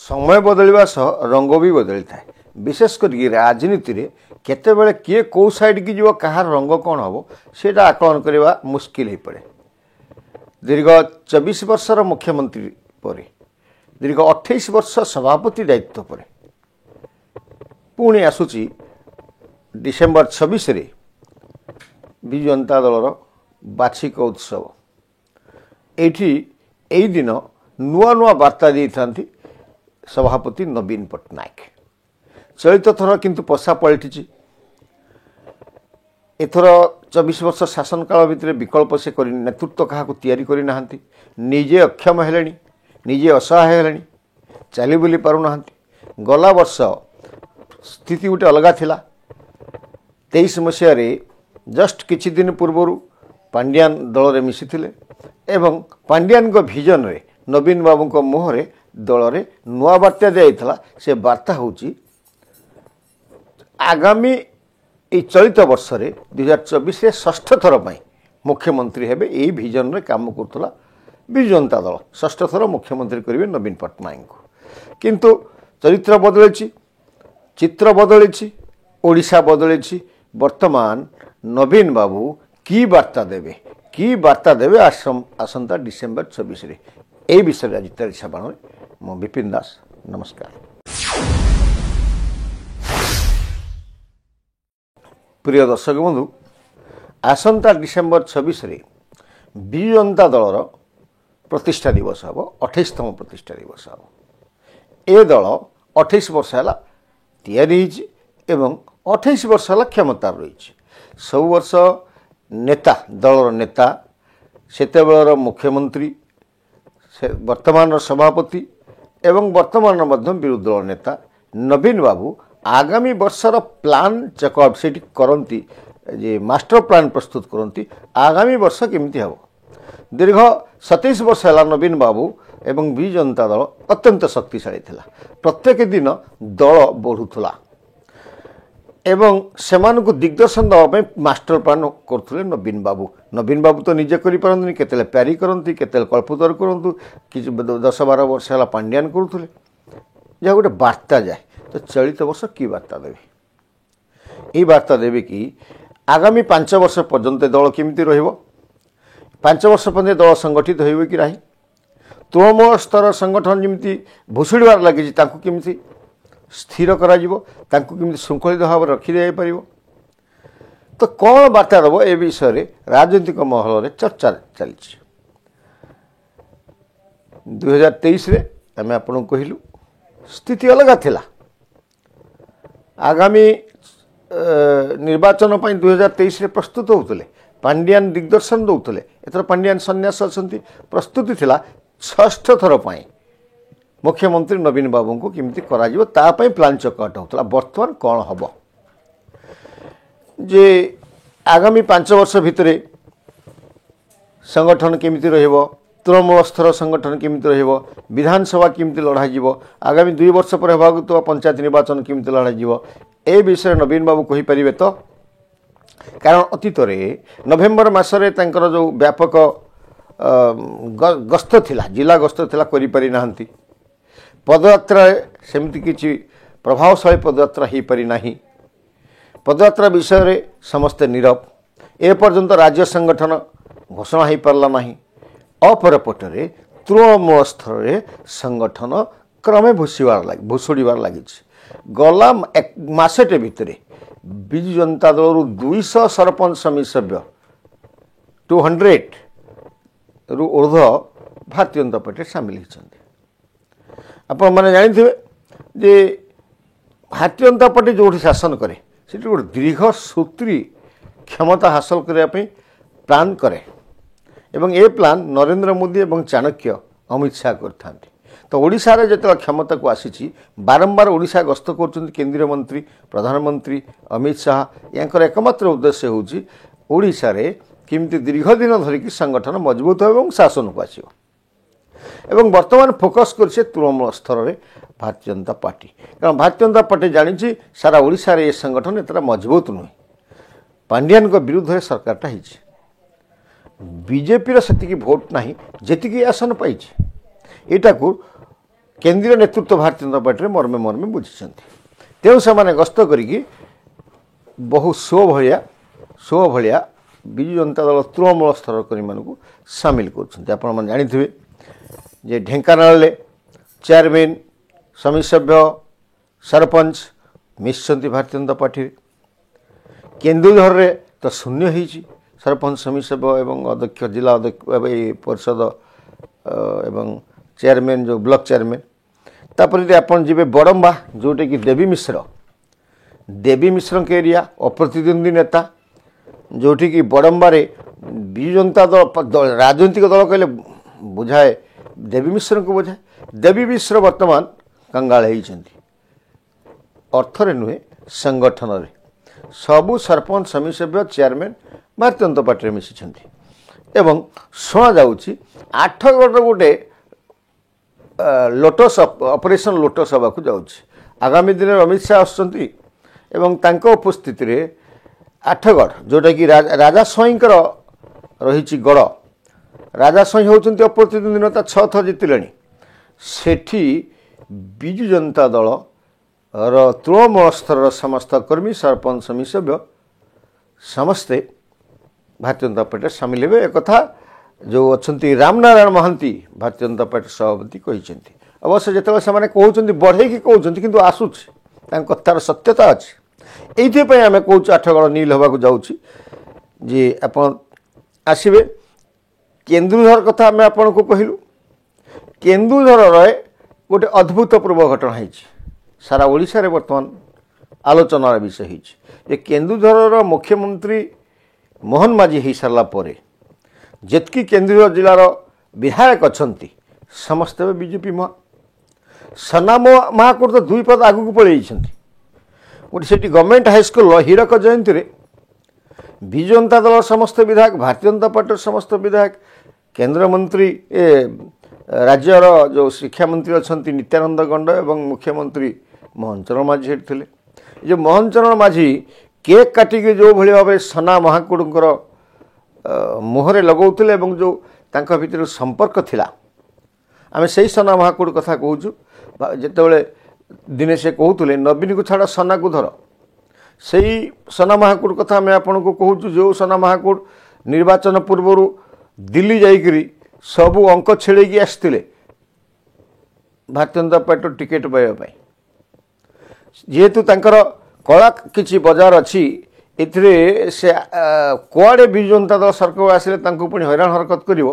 समय बदलवा सह रंग भी बदली था। विशेषकर राजनीति रे केतेबेले किए कौ साइड की जीव कहार रंग कौन हम से आकलन करवा मुस्किल हो पड़े। दीर्घ 24 वर्षर मुख्यमंत्री पर दीर्घ 28 वर्ष सभापति दायित्व पर पुणी आसुची डिसेम्बर 26 रे विजु जनता दलर वार्षिक उत्सव। यही दिन नुआ नुआ वार्ता दी थांती सभापति नवीन पट्टनायक। चलित थर किंतु पशा पलटि एथर 24 वर्ष शासन काल भितर विकल्प से नेतृत्व क्या तैयारी करना निजे अक्षम है निजे असहाय है चली बुली पारना। गला वर्ष स्थिति गोटे अलग थिला। 23 मसीह जस्ट किछि दिन पूर्व पांड्यान दल रे मिसिथिले एवं पांड्यान को विजन रे नवीन बाबू को मुहरे दल रे नुआ वार्ता दिया। से वार्ता होची आगामी ये चलित वर्ष रे 2024 रे षष्ठ थर पर मुख्यमंत्री हेबे यही विजन रे काम करथला विजु जनता दल। षष्ठ थर मुख्यमंत्री करेंगे नवीन पट्टनायक को। किंतु चरित्र बदली चित्र बदली ओडिशा बदली। वर्तमान नवीन बाबू की वार्ता देवे आसंता डिसेम्बर 26 रे ए विषय आज तेरिशा बाण मो विपिन दास नमस्कार। प्रिय दर्शक बंधु आसंता डिसेम्बर 26 रे विजु जनता दलर प्रतिष्ठा दिवस हम 28तम प्रतिष्ठा दिवस हम। ए दल 28 वर्ष है तैयारी एवं 28 वर्ष है क्षमतार रही। सब वर्ष नेता दलर नेता सेतेबेलर मुख्यमंत्री वर्तमान सभापति एवं वर्तमान विरोधी दल नेता नवीन बाबू आगामी वर्षर प्लान चेकआउट से करती जे मास्टर प्लान प्रस्तुत करती आगामी वर्ष केमती हम। दीर्घ 27 वर्ष है नवीन बाबू एवं विजु जनता दल अत्यंत शक्तिशाली थिला। प्रत्येक दिन दल बढ़ुला एवं सेमानकु दिग्दर्शन देवाई मास्टर प्लान करथुले नवीन बाबू। नवीन बाबू तो निजे करि पारंतनी केतेले प्यारी करंती केतेले कल्पतर करंतु कि 10-12 वर्ष है पांड्यान करुले जहाँ गोटे वार्ता जाए। तो चलित वर्ष की वार्ता देवे ये वार्ता देवे कि आगामी 5 वर्ष पर्यंत दल केमती रहिबो 5 वर्ष पर्यंत दल संगठित होइबो कि नाही तृणमूल स्तर संगठन जमी भुशुड़बार लगी केमती स्थिर करा केमती श्रृंखलित भाव रखी दे पार। तो कौन वार्ता देव ए विषय राजनीतिक महल में चर्चा चली। 2023 रे आम आपन कहलु स्थिति अलग थिला। आगामी निर्वाचन 2023 रे प्रस्तुत होते पांड्यान दिग्दर्शन दौले। एथर पांड्यान सन्यास अच्छा प्रस्तुति थिला षष्ठ थर पर मुख्यमंत्री नवीन बाबू को केमती करा प्लान चेकआउट होता। बर्तमान कौन हम जे आगामी 5 वर्ष भितर संगठन केमती रहिबो तृणमूल स्तर संगठन केमती रहिबो विधानसभा केमती लड़ाई आगामी 2 वर्ष पर होगा तो पंचायत निर्वाचन केमती लड़ाई ए विषय नवीन बाबू कहि परिबे। तो कारण अतीत नवेम्बर मासरे तांकर जो व्यापक गस्त थिला जिला गस्त थिला करि पारि नाहंती। पदयात्रा सेमती किछि प्रभावशाली पदयात्रा हो पारि नाही। पदयात्रा विषय रे समस्ते नीरव ए पर्यंत राज्य संगठन घोषणा हो पारला नाही। अपरपटरे तृणमूल स्तर रे संगठन क्रमे भुशुड़बार लगी। गला मासटे भितर विजु जनता दल 200 सरपंच समिति सभ्य 200 रु ऊर्ध्व भारतीय जनता पार्टी सामिल होती। आपण मैंने जानी जे भारतीय जनता पार्टी जो शासन करे से गोटे दीर्घ सूत्री क्षमता हासिल करने प्लान करे एवं ए प्लान नरेंद्र मोदी एवं चाणक्य अमित शाह करते। तो ओडिशा रे जतला क्षमता को आसी बारंबार ओडिशा गस्त कर केंद्रीय मंत्री प्रधानमंत्री अमित शाह यांकर एकमात्र उद्देश्य होची ओडिशा रे किमती दीर्घ दिन धरिकी संगठन मजबूत हो शासन को आसो एवं वर्तमान फोकस कर तृणमूल स्तर में भारतीय जनता पार्टी। कारण भारतीय जनता पार्टी जानी सारा ओडिशा रे संगठन एतरा मजबूत नुहे। पांड्यान को विरुद्ध सरकारटा होती बीजेपी रो सेतिकी भोट नहीं जेतिकी आसन पाई। एटा को केंद्रीय नेतृत्व भारतीय जनता पार्टी मर्मे मर्मे बुझी तेणु से गस्त करी बहु शो भाया विजु जनता दल तृणमूल स्तर कर्मी मानू सामिल कर जानी जे ढेंकानाल चेयरमैन समिति सभ्य सरपंच मिशिंट भारतीय जनता पार्टी केन्दुझर रे तो शून्य होती सरपंच समिति सभ्य एवं अध्यक्ष जिला अध्यक्ष परिषद एवं चेयरमैन जो ब्लॉक चेयरमैन तापर आपन जी बड़म्बा जोटे कि देवी मिश्र के एरिया अप्रतिद्वंदी नेता जोटी कि बड़म्बारे विजु जनता दल राजनीतिक दल कहले बुझाए देवी मिश्र को बुझाए देवी मिश्र वर्तमान कंगाल होती अर्थरे नुहे संगठन रे सबू सरपंच समिति सभ्य चेयरमैन भारतीय जनता पार्टी मिशिं एवं शुणा जाऊँगी 8गढ़ गोटे लोटस ऑपरेशन लोटस हवा को जाऊँगी आगामी दिन अमित शाह आसुँच उपस्थिति रे 8गढ़ जोटा कि राजा स्वाईंकर रही गढ़ राजा स्वाई होती अप्रतिद्वंदी नेता 6 थर जीतिले सेठी विजु जनता दल तृणमूल स्तर समस्त कर्मी सरपंच समिति सभ्य समस्ते भारतीय जनता पार्टी सामिल हे एक जो अच्छा रामनारायण महांती भारतीय जनता पार्टी सभापति कहते अवश्य जिते से कहते बढ़े कहते कि आसूँ कथार सत्यता अच्छी ये आम कौच 8गढ़ नील हवा जाऊँगी जे आप आसवे केन्दुझर कथा आम आपन को कहलु केन्दुझर गोटे अद्भुतपूर्व घटना है सारा ओडिशा रे वर्तमान आलोचनार विषय है केन्दुझर मुख्यमंत्री मोहन माझी हो सारा पर जितकी केन्दुझर जिलार विधायक अच्छा समस्त बीजेपी सना महाकुर तो 2 पद आगू पलि गोटे से गवर्नमेंट हाईस्कल हीरक जयंती रे विजु जनता दल समस्त विधायक भारतीय जनता पार्टी समस्त विधायक केंद्र मंत्री राज्यर जो शिक्षा मंत्री अच्छा नित्यानंद गंड एवं मुख्यमंत्री मोहन चरण माझी थे जो मोहन चरण माझी केक काटिक जो भाई भाव सना महाकुड़कर मुहरे लगौले जो तांका भीतर संपर्क थिला आम से सना महाकुड़ कथा कहूँ जिते दिने से कहते नवीन को छाड़ सना को धर से सना महाकुड़ कथा आम आपन को कहूँ जो सना महाकुड़ निर्वाचन पूर्व दिल्ली जाइकरी सबू अंक छेड़े आसते भारतीय जनता पार्टी टिकेट पाइबा जेहेतु तांकर कला किछि बाजार अच्छी एथिरे से कुआड़े विजु जनता दल सरकार आसिले तांको पुणी हैरान हरकत करिवो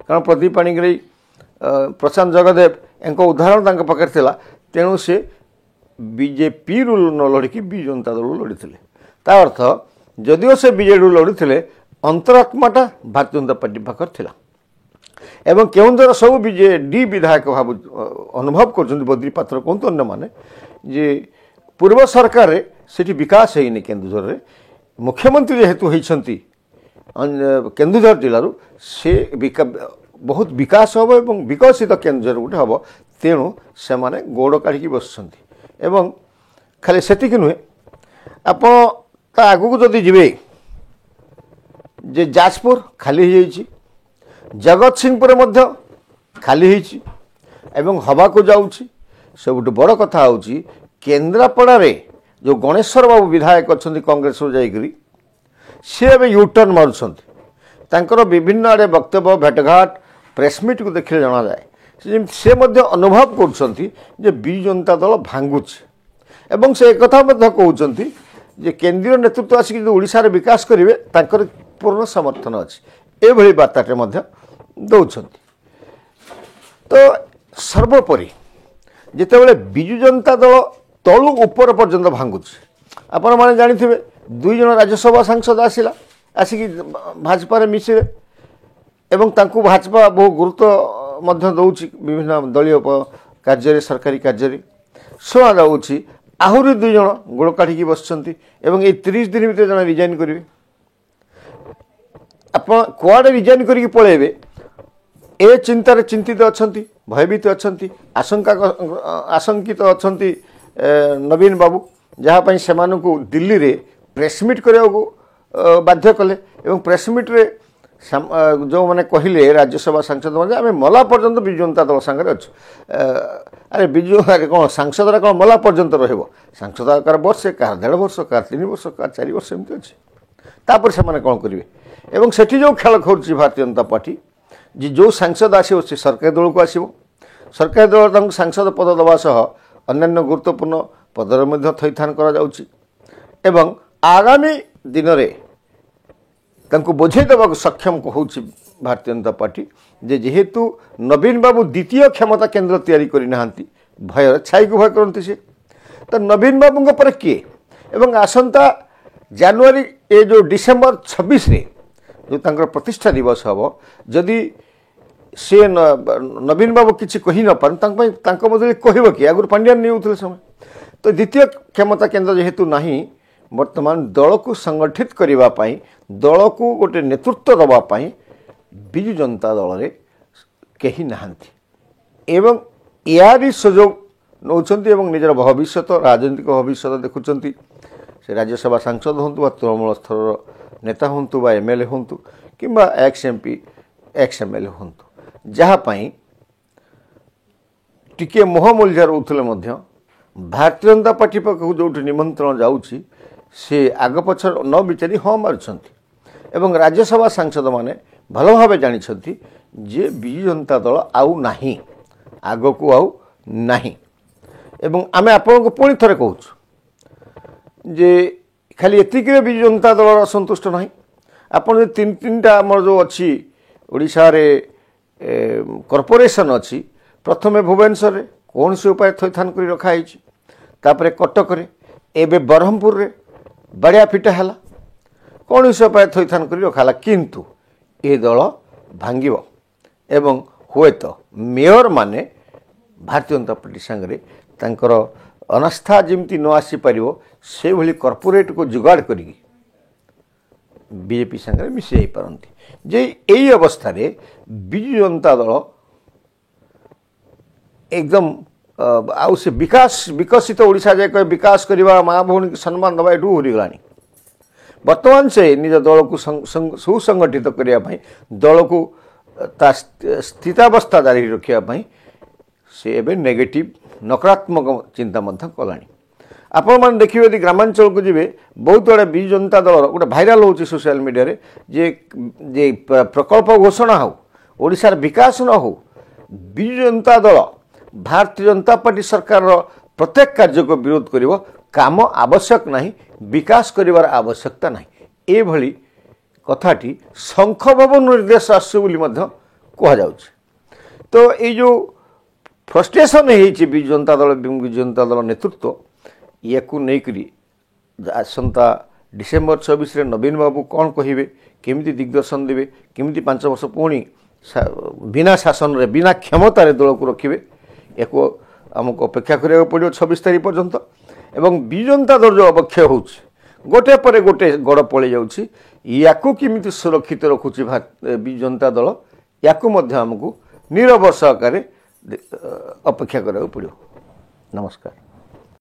कारण प्रदीप पाणिग्राही प्रशांत जगदेव एंको उदाहरण तांको पाखे थिला तेणु से बीजेपी रु न लड़की विजु जनता दल लड़ीथिले ता अर्थ जदिओ से बीजेडी लड़ीथिले अंतरात्माटा भारतीय जनता पार्टी पाखर थिला एवं केउंझर सब बीजेडी विधायक भाव अनुभव कर बद्री पात्र कहतु अन्य माने जे पूर्व सरकार रे सेठी विकास होनी केन्दुझर रे मुख्यमंत्री जेहेतु होती केन्दुझर जिलूर से बहुत विकास हम और विकसित केन्दुझर गोटे हम तेणु से माने गोड़ काढ़ी बस खाली सेतिक नुहे आप आगू जदि जीवे जे जाजपुर खाली हो जगत सिंहपुर मध्य खाली होती एवं हवा को जाऊँगी सब बड़ कथा हूँ केन्द्रापड़ा रे जो गणेश्वर बाबू विधायक अच्छा कांग्रेस जाइकरी सी ए यूटर्न मारुंट विभिन्न आड़े वक्तव्य भेटघाट प्रेसमिट को देखने जना जाए से अनुभव कर विजु जनता दल भांगुच एवं से एक कहते जे केंद्रीय नेतृत्व आसिक ओडिशा रे विकास करेंगे तांकर पूर्ण समर्थन अच्छी एभली बार्ताटे दौरान तो सर्वोपरि जितेबाला विजु जनता दल तलु ऊपर पर्यंत भांगुच आपण मैंने जानी 2 जन राज्यसभा सांसद आसिला आसिक भाजपा मिसिले एवं तांकु भाजपा बहु गुरुत्व दौची विभिन्न दलीय कार्य सरकारी कार्य शुणा जाऊँगी आहरी 2 जन गोड़ काढ़ी बसंती एवं ये 30 दिन भीतर जन रिजाइन करेंगे आप कुआड़े रिजाइन करके पलैबे ए चिंतार चिंतित अच्छा भयभीत अच्छा आशंकित अच्छा नवीन बाबू जहाँपाई से दिल्ली रे प्रेसमिट करने को बाध्य कले प्रेसमिट रे जो मैंने कहले राज्यसभा सांसद मैंने आम मला पर्यंत विजु जनता दल सागर अच्छु अरे विजु कौन सांसद कौन मला पर्यंत सांसद कार वर्षे कार 1.5 वर्ष कार 3 वर्ष कार 4 वर्ष एमती अच्छे तापर से कौन करेंगे एवं से जो खेल खेलुची भारतीय जनता पार्टी जी जो सांसद आसो सी सरकारी दल को आसो सरकारी दल सांसद पद दवा सह अन्य गुरुत्वपूर्ण पदर थैथान कर आगामी दिन में तांको बोझे देवाक सक्षम होउछि भारतीय जनता पार्टी जे जेहेतु नवीन बाबू द्वितीय क्षमता केन्द्र तैयारी करि नाहांती भय छाई को भय करती से तो नवीन बाबू पर किए एवं आसंता जनवरी ए जो डिसेम्बर 26 रे जो तांकर प्रतिष्ठा दिवस हम जदि से नवीन बाबू किसी कही न पार बदले कह कि आगुरी पांड्यान नहीं होते समय तो द्वितीय क्षमता केन्द्र जेहेतु नहीं वर्तमान दल को संगठित करने दल को गोटे नेतृत्व दवापाई विजु जनता दल रे कहीं नहांती एवं यारी सुजोग नौचंती एवं निजर भविष्य राजनीतिक भविष्य देखुंट से राज्यसभा सांसद हूँ तृणमूल स्तर नेता हूँ एमएलए हूँ कि एक्स एमपी एक्स एमएलए हूँ जहाँपाई टिके मोह मूल्य रोते भारतीय जनता पार्टी पाखु जो निमंत्रण जाऊँगी से आग पछर न विचारी हाँ मार्चंती एवं राज्यसभा सांसद माने भल भाव जानी जे विजु जनता दल आउ नाही आग को आउ नाही एवं आमे आपन को पुणी थरे कहूँ जे खाली एतिक विजु जनता दल असंतुष्ट नहीं आपन तीन तीनटा आमर जो अच्छी ओडिशा रे कॉर्पोरेशन अच्छी प्रथमे भुवनेश्वर रे कौन से उपाय थैथान कर रखाई तापरे कटक रे एबे ब्रह्मपुर रे बड़िया फिटा है कौन से उपाय थैथान कर रखाला किंतु ए दल भांगिब एवं हुए तो मेयर माने भारतीय जनता पार्टी सांगरे तांकर अनास्था जमती न आसी पारिबो से भली कॉर्पोरेट को जुगाड़ करी बीजेपी सांगरे मिसी जाई पारंती जे एई अवस्था रे विजु जनता दल एकदम आउ से विकास विकसित ओडिशा जाए कहे विकास करवा माँ भौणी सम्मान दबा एटू हरीगला बर्तमान से निज दल को सुसंगठित करने दल को स्थितावस्था जारी रखापी से एवं नेगेटिव नकारात्मक चिंता कला आपण मैंने देखिए यदि ग्रामांचल को जी बहुत आड़े विजु जनता दल गोटे भाइराल हो सोशल मीडिया रे जे प्रकल्प घोषणा हो ओडिशार विकास न हो विजु जनता दल भारतीय जनता पार्टी सरकार प्रत्येक कार्य को विरोध करिवो काम आवश्यक नहीं विकास करिवार आवश्यकता नहीं ए भली कथाटी शंख भवन निर्देश आसु बोली मध्य कहा जाउछि तो ये जो फ्रस्ट्रेशन है विजु जनता दल नेतृत्व या नहीं आसंता डिसेम्बर 26 रे नवीन बाबू कौन कहे केमिति दिग्दर्शन देवे केमिति 5 वर्ष पुणी बिना शासन रे बिना क्षमता रे दल को रखिए याको आमको अपेक्षा करा पड़ो 26 तारीख पर्यंत एवं विजु जनता दल जो अवक्षय हो गोटे पर गोटे गड़ पड़े जाकू किमिति सुरक्षित रखुची विजु जनता दल याकू आमको नीरव सहकारे अपेक्षा करा पड़ो। नमस्कार।